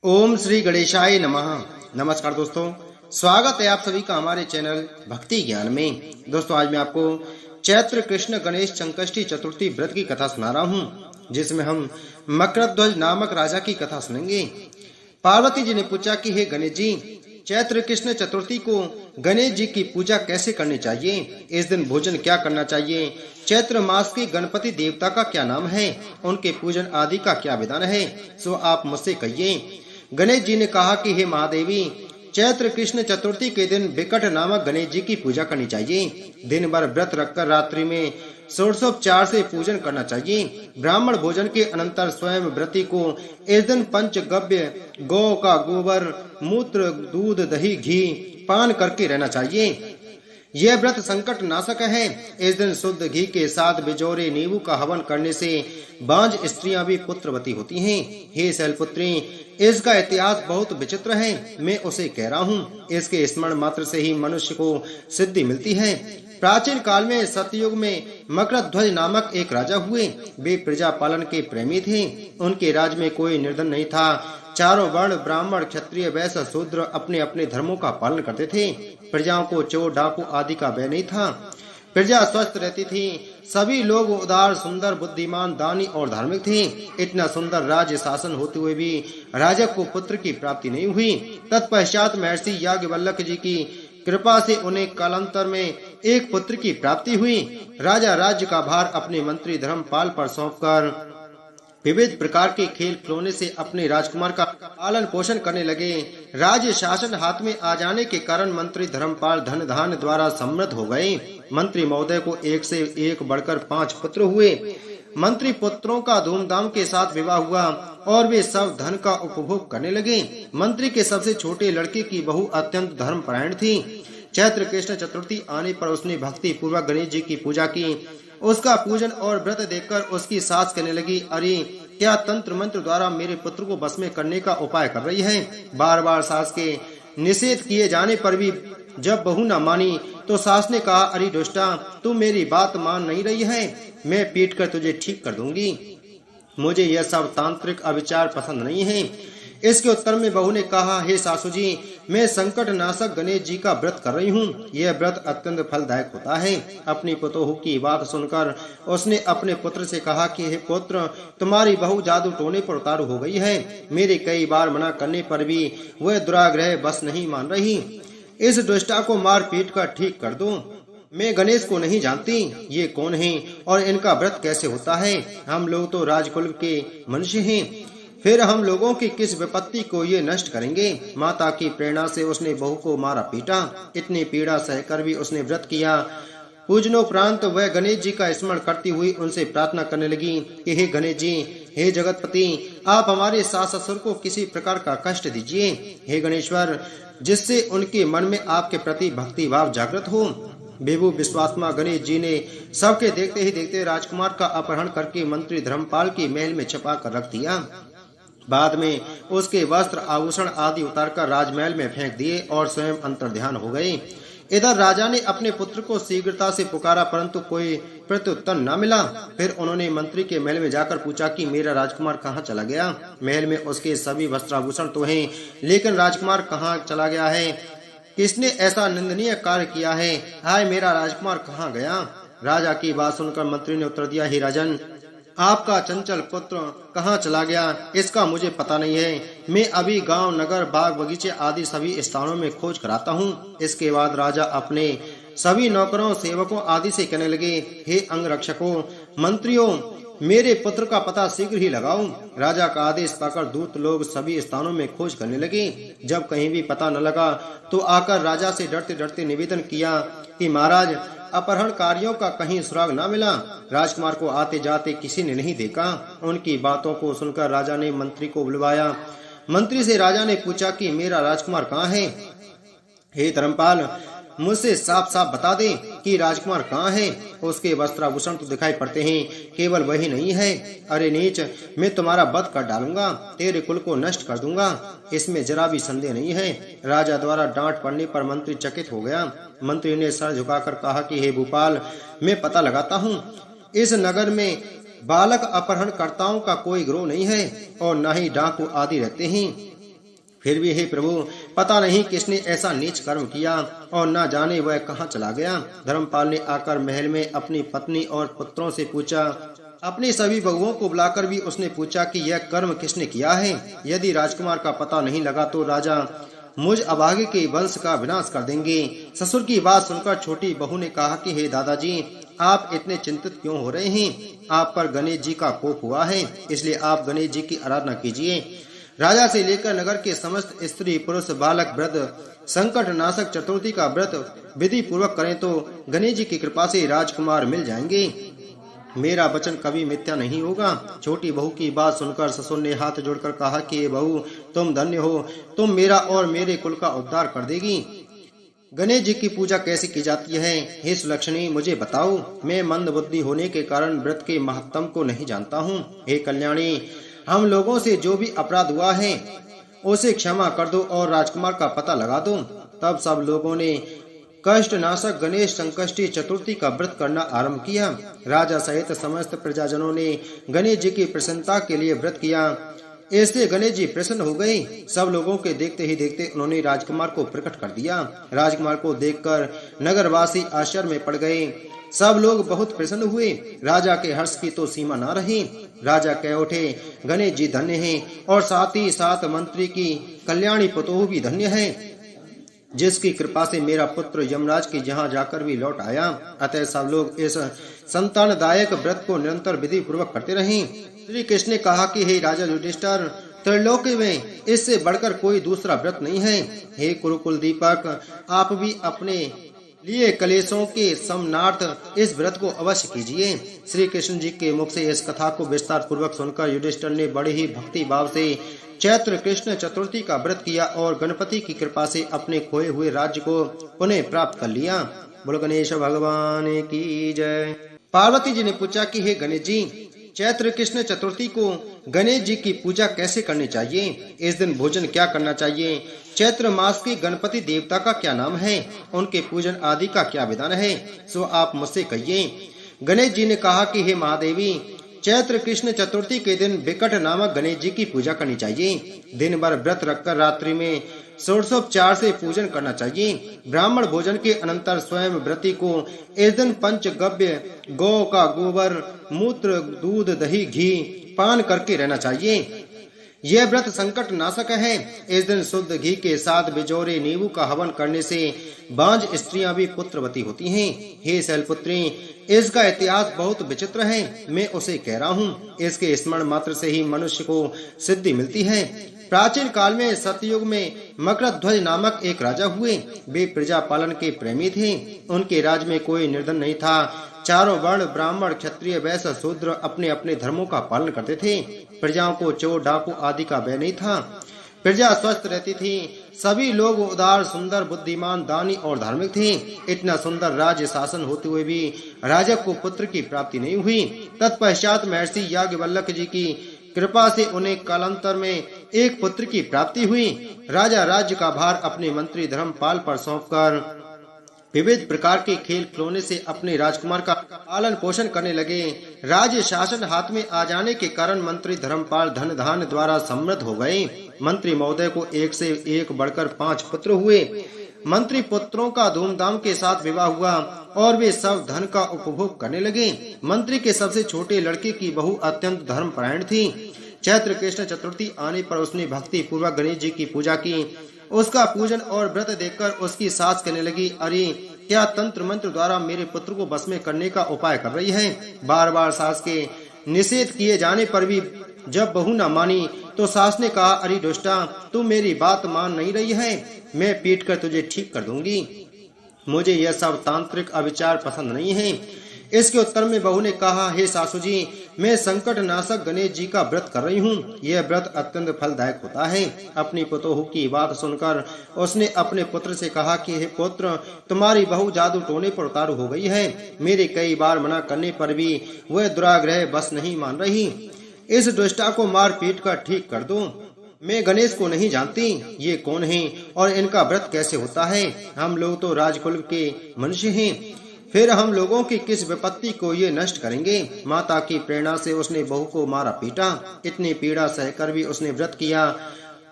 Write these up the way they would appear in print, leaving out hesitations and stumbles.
ओम श्री गणेशाय नमः। नमस्कार दोस्तों, स्वागत है आप सभी का हमारे चैनल भक्ति ज्ञान में। दोस्तों, आज मैं आपको चैत्र कृष्ण गणेश संकष्टी चतुर्थी व्रत की कथा सुना रहा हूँ, जिसमें हम मकरध्वज नामक राजा की कथा सुनेंगे। पार्वती जी ने पूछा कि हे गणेश जी, चैत्र कृष्ण चतुर्थी को गणेश जी की पूजा कैसे करनी चाहिए? इस दिन भोजन क्या करना चाहिए? चैत्र मास के गणपति देवता का क्या नाम है? उनके पूजन आदि का क्या विधान है? सो आप मुझसे कहिए। गणेश जी ने कहा कि हे महादेवी, चैत्र कृष्ण चतुर्थी के दिन विकट नामक गणेश जी की पूजा करनी चाहिए। दिन भर व्रत रखकर रात्रि में षोडशोपचार से पूजन करना चाहिए। ब्राह्मण भोजन के अनंतर स्वयं व्रती को इस दिन पंचगव्य गौ का गोबर, मूत्र, दूध, दही, घी पान करके रहना चाहिए। यह व्रत संकट नाशक है। इस दिन शुद्ध घी के साथ बिजोरे नींबू का हवन करने से बांझ स्त्रियां भी पुत्रवती होती हैं। हे शैलपुत्री, इसका इतिहास बहुत विचित्र है। मैं उसे कह रहा हूँ। इसके स्मरण मात्र से ही मनुष्य को सिद्धि मिलती है। प्राचीन काल में सतयुग में मकरध्वज नामक एक राजा हुए। वे प्रजा पालन के प्रेमी थे। उनके राज में कोई निर्धन नहीं था। चारों वर्ण ब्राह्मण, क्षत्रिय, वैश्य, शूद्र अपने अपने धर्मों का पालन करते थे। प्रजाओं को चोर, डाकू आदि का भय नहीं था। प्रजा स्वस्थ रहती थी। सभी लोग उदार, सुंदर, बुद्धिमान, दानी और धार्मिक थे। इतना सुंदर राज्य शासन होते हुए भी राजा को पुत्र की प्राप्ति नहीं हुई। तत्पश्चात महर्षि याज्ञवल्क्य जी की कृपा से उन्हें कालांतर में एक पुत्र की प्राप्ति हुई। राजा राज्य का भार अपने मंत्री धर्मपाल पर सौंपकर विविध प्रकार के खेल खिलौने से अपने राजकुमार का पालन पोषण करने लगे। राज्य शासन हाथ में आ जाने के कारण मंत्री धर्मपाल धन धान्य द्वारा समृद्ध हो गए। मंत्री महोदय को एक से एक बढ़कर 5 पुत्र हुए। मंत्री पुत्रों का धूमधाम के साथ विवाह हुआ और वे सब धन का उपभोग करने लगे। मंत्री के सबसे छोटे लड़के की बहू अत्यंत धर्मपरायण थी। चैत्र कृष्ण चतुर्थी आने पर उसने भक्ति पूर्वक गणेश जी की पूजा की। उसका पूजन और व्रत देखकर उसकी सास कहने लगी, अरे क्या तंत्र मंत्र द्वारा मेरे पुत्र को बस में करने का उपाय कर रही है? बार बार सास के निषेध किए जाने पर भी जब बहू न मानी तो सास ने कहा, अरे दुष्टा, तू मेरी बात मान नहीं रही है। मैं पीट कर तुझे ठीक कर दूंगी। मुझे यह सब तांत्रिक अविचार पसंद नहीं है। इसके उत्तर में बहू ने कहा, हे सासू जी, मैं संकट नाशक गणेश जी का व्रत कर रही हूँ। यह व्रत अत्यंत फलदायक होता है। अपनी पुतोहू की बात सुनकर उसने अपने पुत्र से कहा कि हे पुत्र, तुम्हारी बहू जादू टोने पर उतारू हो गई है। मेरे कई बार मना करने पर भी वह दुराग्रह बस नहीं मान रही। इस दुष्टा को मार पीट कर ठीक कर दो। मैं गणेश को नहीं जानती, ये कौन है और इनका व्रत कैसे होता है? हम लोग तो राजकुल के मनुष्य हैं, फिर हम लोगों की किस विपत्ति को ये नष्ट करेंगे? माता की प्रेरणा से उसने बहू को मारा पीटा। इतनी पीड़ा सहकर भी उसने व्रत किया। पूजनोपरांत वह गणेश जी का स्मरण करती हुई उनसे प्रार्थना करने लगी कि हे गणेश जी, हे जगतपति, आप हमारे सास ससुर को किसी प्रकार का कष्ट दीजिए। हे गणेश्वर, जिससे उनके मन में आपके प्रति भक्ति भाव जागृत हो। बेबू विश्वात्मा गणेश जी ने सबके देखते ही देखते राजकुमार का अपहरण करके मंत्री धर्मपाल की महल में छिपा कर रख दिया। बाद में उसके वस्त्र, आभूषण आदि उतारकर राजमहल में फेंक दिए और स्वयं अंतर्ध्यान हो गए। इधर राजा ने अपने पुत्र को शीघ्रता से पुकारा, परंतु कोई प्रत्युत्तर न मिला। फिर उन्होंने मंत्री के महल में जाकर पूछा कि मेरा राजकुमार कहाँ चला गया? महल में उसके सभी वस्त्राभूषण तो हैं, लेकिन राजकुमार कहाँ चला गया है? किसने ऐसा निंदनीय कार्य किया है? हाय, मेरा राजकुमार कहाँ गया? राजा की बात सुनकर मंत्री ने उत्तर दिया, हे राजन, आपका चंचल पुत्र कहाँ चला गया इसका मुझे पता नहीं है। मैं अभी गांव, नगर, बाग, बगीचे आदि सभी स्थानों में खोज कराता हूँ। इसके बाद राजा अपने सभी नौकरों, सेवकों आदि से कहने लगे, हे अंगरक्षकों, मंत्रियों, मेरे पुत्र का पता शीघ्र ही लगाओ। राजा का आदेश पाकर दूत लोग सभी स्थानों में खोज करने लगे। जब कहीं भी पता न लगा तो आकर राजा से डरते डरते निवेदन किया कि महाराज, अपहरणकारियों का कहीं सुराग न मिला। राजकुमार को आते जाते किसी ने नहीं देखा। उनकी बातों को सुनकर राजा ने मंत्री को बुलवाया। मंत्री से राजा ने पूछा कि मेरा राजकुमार कहाँ है? हे धर्मपाल, मुझसे साफ साफ बता दे कि राजकुमार कहाँ है। उसके वस्त्राभूषण तो दिखाई पड़ते हैं, केवल वही नहीं है। अरे नीच, मैं तुम्हारा वध कर डालूंगा, तेरे कुल को नष्ट कर दूंगा, इसमें जरा भी संदेह नहीं है। राजा द्वारा डांट पड़ने पर मंत्री चकित हो गया। मंत्री ने सर झुकाकर कहा कि हे भूपाल, मैं पता लगाता हूँ। इस नगर में बालक अपहरणकर्ताओं का कोई गिरोह नहीं है और न ही डाकू आदि रहते हैं। फिर भी हे प्रभु, पता नहीं किसने ऐसा नीच कर्म किया और न जाने वह कहाँ चला गया। धर्मपाल ने आकर महल में अपनी पत्नी और पुत्रों से पूछा। अपनी सभी बहुओं को बुलाकर भी उसने पूछा कि यह कर्म किसने किया है। यदि राजकुमार का पता नहीं लगा तो राजा मुझ अभागे के वंश का विनाश कर देंगे। ससुर की बात सुनकर छोटी बहू ने कहा कि हे दादाजी, आप इतने चिंतित क्यों हो रहे हैं? आप पर गणेश जी का कोप हुआ है, इसलिए आप गणेश जी की आराधना कीजिए। राजा से लेकर नगर के समस्त स्त्री पुरुष बालक वृद्ध संकट नाशक चतुर्थी का व्रत विधि पूर्वक करें तो गणेश जी की कृपा से राजकुमार मिल जाएंगे। मेरा वचन कभी मिथ्या नहीं होगा। छोटी बहू की बात सुनकर ससुर ने हाथ जोड़कर कहा कि हे बहू, तुम धन्य हो, तुम मेरा और मेरे कुल का उद्धार कर देगी। गणेश जी की पूजा कैसे की जाती है? हे सुलक्षणी, मुझे बताओ। मैं मंद बुद्धि होने के कारण व्रत के महत्व को नहीं जानता हूँ। हे कल्याणी, हम लोगों से जो भी अपराध हुआ है उसे क्षमा कर दो और राजकुमार का पता लगा दो। तब सब लोगों ने कष्ट नाशक गणेश संकष्टी चतुर्थी का व्रत करना आरंभ किया। राजा सहित समस्त प्रजाजनों ने गणेश जी की प्रसन्नता के लिए व्रत किया। ऐसे गणेश जी प्रसन्न हो गए। सब लोगों के देखते ही देखते उन्होंने राजकुमार को प्रकट कर दिया। राजकुमार को देखकर नगरवासी आश्चर्य में पड़ गए। सब लोग बहुत प्रसन्न हुए। राजा के हर्ष की तो सीमा न रही। राजा कह उठे, गणेश जी धन्य हैं और साथ ही साथ मंत्री की कल्याणी पुतोह भी धन्य है, जिसकी कृपा से मेरा पुत्र यमराज के जहाँ जाकर भी लौट आया। अतः सब लोग इस संतानदायक व्रत को निरंतर विधि पूर्वक करते रहे। श्री कृष्ण ने कहा कि हे राजा युधिष्ठिर, त्रिलोकी में इससे बढ़कर कोई दूसरा व्रत नहीं है। हे कुरुकुल दीपक, आप भी अपने लिए कलेशों के समनार्थ इस व्रत को अवश्य कीजिए। श्री कृष्ण जी के मुख से इस कथा को विस्तार पूर्वक सुनकर युधिष्ठिर ने बड़े ही भक्ति भाव से चैत्र कृष्ण चतुर्थी का व्रत किया और गणपति की कृपा से अपने खोए हुए राज्य को पुनः प्राप्त कर लिया। बोलो गणेश भगवान की जय। पार्वती जी ने पूछा कि हे गणेश जी, चैत्र कृष्ण चतुर्थी को गणेश जी की पूजा कैसे करनी चाहिए? इस दिन भोजन क्या करना चाहिए? चैत्र मास के गणपति देवता का क्या नाम है? उनके पूजन आदि का क्या विधान है? सो आप मुझसे कहिए। गणेश जी ने कहा कि हे महादेवी, चैत्र कृष्ण चतुर्थी के दिन विकट नामक गणेश जी की पूजा करनी चाहिए। दिन भर व्रत रखकर रात्रि में षोडशोपचार से पूजन करना चाहिए। ब्राह्मण भोजन के अनंतर स्वयं व्रती को इस दिन पंचगव्य गौ का गोबर, मूत्र, दूध, दही, घी पान करके रहना चाहिए। यह व्रत संकट नाशक है। इस दिन शुद्ध घी के साथ बिजोरे नींबू का हवन करने से बांझ स्त्रियां भी पुत्रवती होती हैं। हे शैलपुत्री, इसका इतिहास बहुत विचित्र है। मैं उसे कह रहा हूँ। इसके स्मरण मात्र से ही मनुष्य को सिद्धि मिलती है। प्राचीन काल में सतयुग में मकरध्वज नामक एक राजा हुए। वे प्रजा पालन के प्रेमी थे। उनके राज्य में कोई निर्धन नहीं था। चारों वर्ण ब्राह्मण, क्षत्रिय, वैश्य, शूद्र अपने अपने धर्मों का पालन करते थे। प्रजाओं को चोर, डाकू आदि का भय नहीं था। प्रजा स्वस्थ रहती थी। सभी लोग उदार, सुंदर, बुद्धिमान, दानी और धार्मिक थे। इतना सुंदर राज्य शासन होते हुए भी राजा को पुत्र की प्राप्ति नहीं हुई। तत्पश्चात महर्षि याज्ञवल्क्य जी की कृपा से उन्हें कालांतर में एक पुत्र की प्राप्ति हुई। राजा राज्य का भार अपने मंत्री धर्मपाल पर सौंपकर विविध प्रकार के खेल खिलौने से अपने राजकुमार का पालन पोषण करने लगे। राज्य शासन हाथ में आ जाने के कारण मंत्री धर्मपाल धन धान्य द्वारा समृद्ध हो गए। मंत्री महोदय को एक से एक बढ़कर 5 पुत्र हुए। मंत्री पुत्रों का धूमधाम के साथ विवाह हुआ और वे सब धन का उपभोग करने लगे। मंत्री के सबसे छोटे लड़के की बहू अत्यंत धर्मपरायण थी। चैत्र कृष्ण चतुर्थी आने पर उसने भक्ति पूर्वक गणेश जी की पूजा की। उसका पूजन और व्रत देखकर उसकी सास कहने लगी, अरे क्या तंत्र मंत्र द्वारा मेरे पुत्र को बस में करने का उपाय कर रही है? बार बार सास के निषेध किए जाने पर भी जब बहू न मानी तो सास ने कहा, अरे दुष्टा, तू मेरी बात मान नहीं रही है, मैं पीट कर तुझे ठीक कर दूंगी। मुझे यह सब तांत्रिक अविचार पसंद नहीं है। इसके उत्तर में बहू ने कहा, हे सासू जी, मैं संकट नाशक गणेश जी का व्रत कर रही हूँ। यह व्रत अत्यंत फलदायक होता है। अपनी पुतोह की बात सुनकर उसने अपने पुत्र से कहा कि हे पुत्र, तुम्हारी बहू जादू टोने पर उतारू हो गई है। मेरे कई बार मना करने पर भी वह दुराग्रह बस नहीं मान रही। इस दुष्टा को मार पीट कर ठीक कर दो। मैं गणेश को नहीं जानती, ये कौन है और इनका व्रत कैसे होता है? हम लोग तो राजकुल के मनुष्य हैं, फिर हम लोगों की किस विपत्ति को ये नष्ट करेंगे? माता की प्रेरणा से उसने बहू को मारा पीटा। इतनी पीड़ा सहकर भी उसने व्रत किया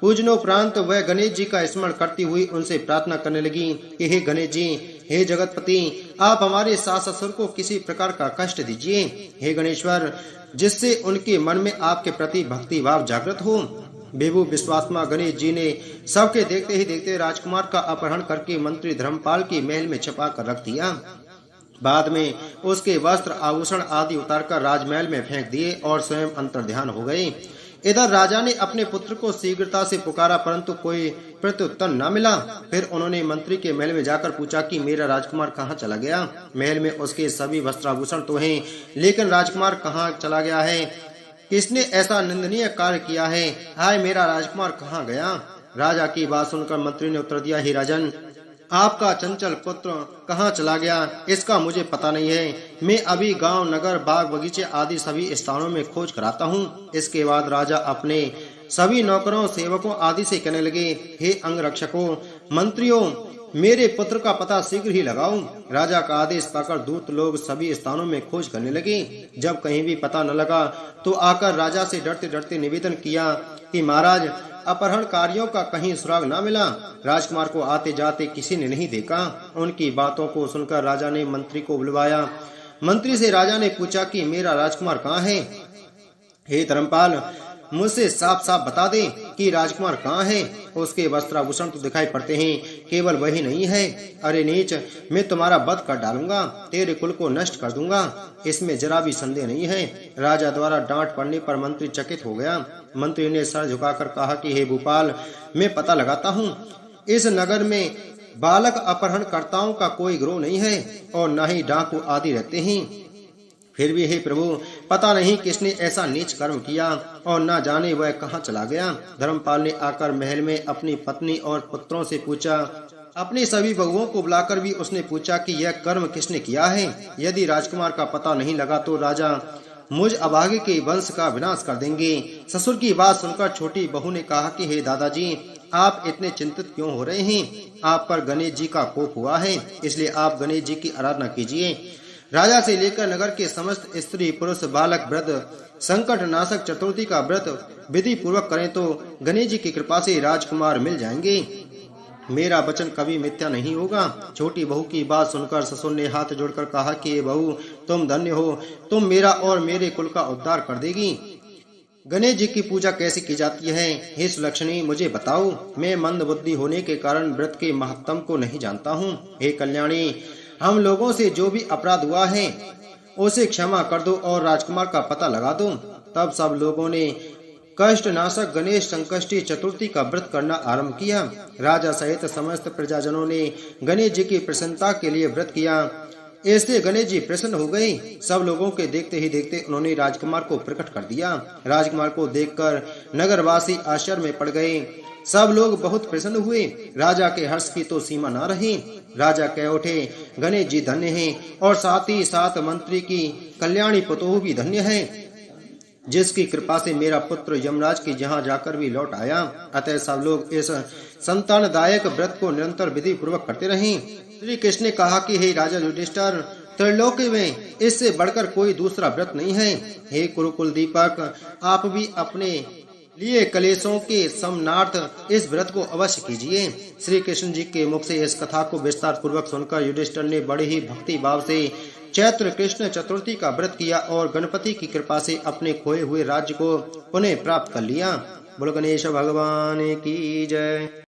पूजनोपरांत वह गणेश जी का स्मरण करती हुई उनसे प्रार्थना करने लगी कि हे गणेश जी, हे जगतपति, आप हमारे सास ससुर को किसी प्रकार का कष्ट दीजिए। हे गणेश्वर, जिससे उनके मन में आपके प्रति भक्ति भाव जागृत हो। बेबू विश्वात्मा गणेश जी ने सबके देखते ही देखते राजकुमार का अपहरण करके मंत्री धर्मपाल के महल में छिपा कर रख दिया। बाद में उसके वस्त्र आभूषण आदि उतारकर राजमहल में फेंक दिए और स्वयं अंतर्ध्यान हो गए। इधर राजा ने अपने पुत्र को शीघ्रता से पुकारा, परंतु कोई प्रत्युत्तर न मिला। फिर उन्होंने मंत्री के महल में जाकर पूछा कि मेरा राजकुमार कहाँ चला गया। महल में उसके सभी वस्त्राभूषण तो हैं, लेकिन राजकुमार कहाँ चला गया है? किसने ऐसा निंदनीय कार्य किया है? हाय, मेरा राजकुमार कहाँ गया? राजा की बात सुनकर मंत्री ने उत्तर दिया, हे राजन, आपका चंचल पुत्र कहाँ चला गया इसका मुझे पता नहीं है। मैं अभी गांव, नगर, बाग, बगीचे आदि सभी स्थानों में खोज कराता हूँ। इसके बाद राजा अपने सभी नौकरों, सेवकों आदि से कहने लगे, हे अंगरक्षकों, मंत्रियों, मेरे पुत्र का पता शीघ्र ही लगाओ। राजा का आदेश पाकर दूत लोग सभी स्थानों में खोज करने लगे। जब कहीं भी पता न लगा तो आकर राजा से डरते डरते निवेदन किया कि महाराज, अपहरणकारियों का कहीं सुराग न मिला। राजकुमार को आते जाते किसी ने नहीं देखा। उनकी बातों को सुनकर राजा ने मंत्री को बुलवाया। मंत्री से राजा ने पूछा कि मेरा राजकुमार कहाँ है? हे धर्मपाल, मुझसे साफ साफ बता दे कि राजकुमार कहाँ है। उसके वस्त्राभूषण तो दिखाई पड़ते हैं, केवल वही नहीं है। अरे नीच, मैं तुम्हारा वध कर डालूंगा, तेरे कुल को नष्ट कर दूंगा, इसमें जरा भी संदेह नहीं है। राजा द्वारा डांट पड़ने पर मंत्री चकित हो गया। मंत्री ने सर झुकाकर कहा कि हे भूपाल, मैं पता लगाता हूँ, इस नगर में बालक अपहरणकर्ताओं का कोई गिरोह नहीं है और न ही डाकू आदि रहते हैं। फिर भी हे प्रभु, पता नहीं किसने ऐसा नीच कर्म किया और न जाने वह कहाँ चला गया। धर्मपाल ने आकर महल में अपनी पत्नी और पुत्रों से पूछा। अपने सभी बहुओं को बुलाकर भी उसने पूछा कि यह कर्म किसने किया है। यदि राजकुमार का पता नहीं लगा तो राजा मुझ अभागे के वंश का विनाश कर देंगे। ससुर की बात सुनकर छोटी बहू ने कहा कि हे दादाजी, आप इतने चिंतित क्यों हो रहे हैं? आप पर गणेश जी का कोप हुआ है, इसलिए आप गणेश जी की आराधना कीजिए। राजा से लेकर नगर के समस्त स्त्री, पुरुष, बालक, वृद्ध संकट नाशक चतुर्थी का व्रत विधि पूर्वक करें तो गणेश जी की कृपा से राजकुमार मिल जाएंगे। मेरा वचन कभी मिथ्या नहीं होगा। छोटी बहू की बात सुनकर ससुर ने हाथ जोड़कर कहा कि ये बहू, तुम धन्य हो, तुम मेरा और मेरे कुल का उद्धार कर देगी। गणेश जी की पूजा कैसे की जाती है? हे सुलक्षणी, मुझे बताओ। मैं मंद बुद्धि होने के कारण व्रत के महत्व को नहीं जानता हूँ। हे कल्याणी, हम लोगों से जो भी अपराध हुआ है उसे क्षमा कर दो और राजकुमार का पता लगा दो। तब सब लोगों ने कष्ट नाशक गणेश संकष्टी चतुर्थी का व्रत करना आरंभ किया। राजा सहित समस्त प्रजाजनों ने गणेश जी की प्रसन्नता के लिए व्रत किया। ऐसे गणेश जी प्रसन्न हो गए। सब लोगों के देखते ही देखते उन्होंने राजकुमार को प्रकट कर दिया। राजकुमार को देखकर नगरवासी आश्चर्य में पड़ गए। सब लोग बहुत प्रसन्न हुए। राजा के हर्ष की तो सीमा न रही। राजा कह उठे, गणेश जी धन्य हैं और साथ ही साथ मंत्री की कल्याणी पुतोह भी धन्य है, जिसकी कृपा से मेरा पुत्र यमराज के जहाँ जाकर भी लौट आया। अतः सब लोग इस संतानदायक व्रत को निरंतर विधि पूर्वक करते रहें। श्री कृष्ण ने कहा कि हे राजा युधिष्ठिर, त्रिलोकी में इससे बढ़कर कोई दूसरा व्रत नहीं है। हे कुरुकुल दीपक, आप भी अपने लिए कलेशों के समनार्थ इस व्रत को अवश्य कीजिए। श्री कृष्ण जी के मुख से इस कथा को विस्तार पूर्वक सुनकर युधिष्ठिर ने बड़े ही भक्ति भाव से चैत्र कृष्ण चतुर्थी का व्रत किया और गणपति की कृपा से अपने खोए हुए राज्य को पुनः प्राप्त कर लिया। बोलो गणेश भगवान की जय।